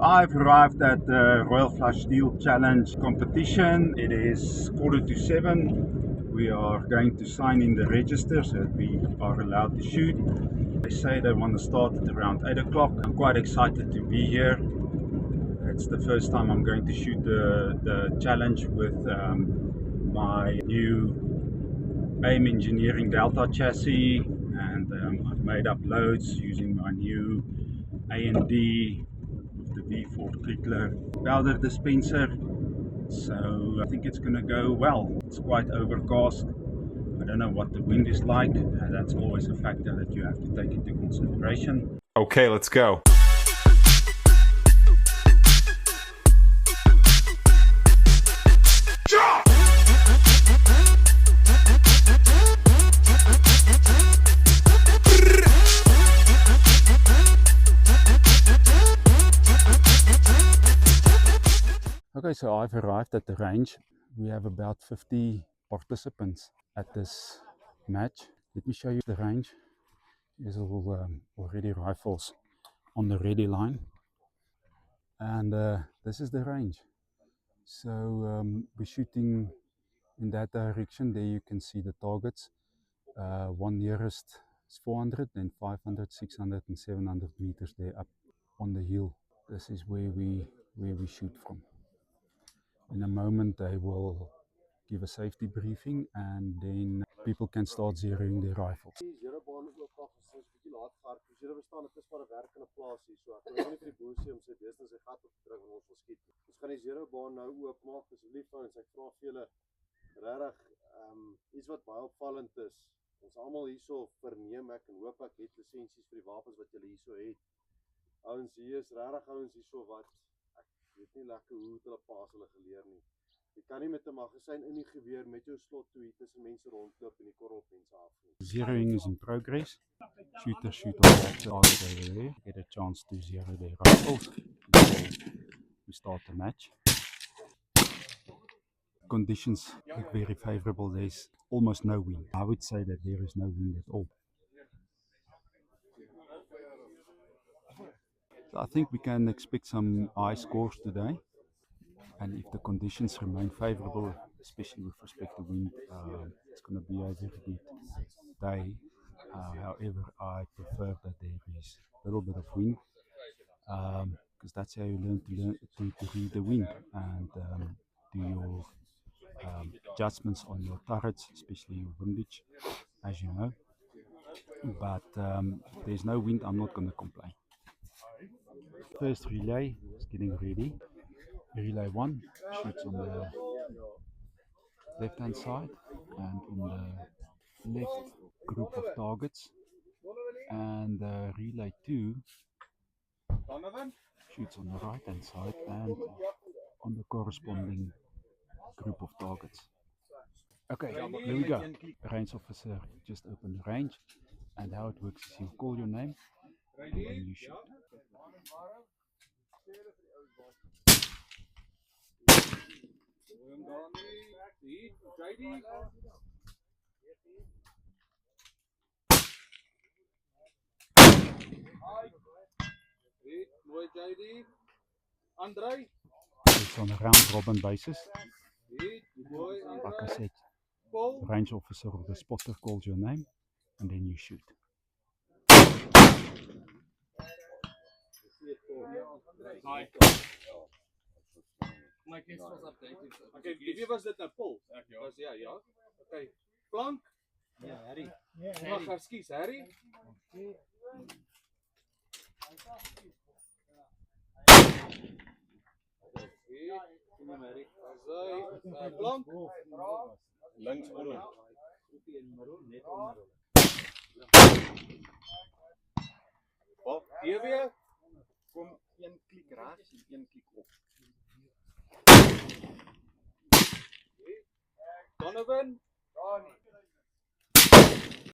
I've arrived at the Royal Flush Steel Challenge competition. It is 6:45. We are going to sign in the register so that we are allowed to shoot. They say they want to start at around 8 o'clock. I'm quite excited to be here. It's the first time I'm going to shoot the challenge with my new AIM Engineering Delta chassis, and I've made up loads using my new A&D with the V4 Kickler powder dispenser. So I think it's going to go well. It's quite overcast. I don't know what the wind is like, and that's always a factor that you have to take into consideration. Okay, let's go. Okay, so I've arrived at the range. We have about 50 participants at this match. Let me show you the range. There's all already rifles on the ready line. And this is the range. So we're shooting in that direction. There you can see the targets. One nearest is 400, then 500, 600 and 700 meters there up on the hill. This is where we shoot from. In a moment they will give a safety briefing and then people can start zeroing their rifles. Iets wat baie opvallend is. Ons almal hierso verneem ek en hoop ek het lisensies vir die wapens wat julle hierso het. Ouens hier is regtig ouens hierso wat ek weet nie lekker hoe hulle paas hulle geleer nie. Jy kan nie met 'n magasyn in die geweer met jou slot toe hier tussen mense rondloop en die korrel op mense af nie. Zeroing is in progress. Shooters shoot on that target over there. Get a chance to zero their rifles before we start the match. Conditions look very favorable. There's almost no wind. I would say that there is no wind at all. So I think we can expect some high scores today. And if the conditions remain favorable, especially with respect to wind, it's going to be a very good day. However, I prefer that there is a little bit of wind, because that's how you learn to read the wind and do your adjustments on your turrets, especially your windage, as you know. But if there's no wind, I'm not going to complain. First relay is getting ready. Relay 1 shoots on the left hand side and on the left group of targets, and relay 2 shoots on the right hand side and on the corresponding group of targets. Okay, here we go. The range officer just opened the range, and how it works is you call your name and then you shoot. It's on a round robin basis. Like I said, the range officer or the spotter calls your name and then you shoot. My guess was updated. Okay, wie was dit nou Paul? Ek ja. Was ja. Okay. Plank? Ja, Harry. Wag, ekskuus, Harry. Kom maar Harry. Asai, plank. Links onder. Net onder. Wat? Hier weer? Kom een klik regs en een klik op. Donovan?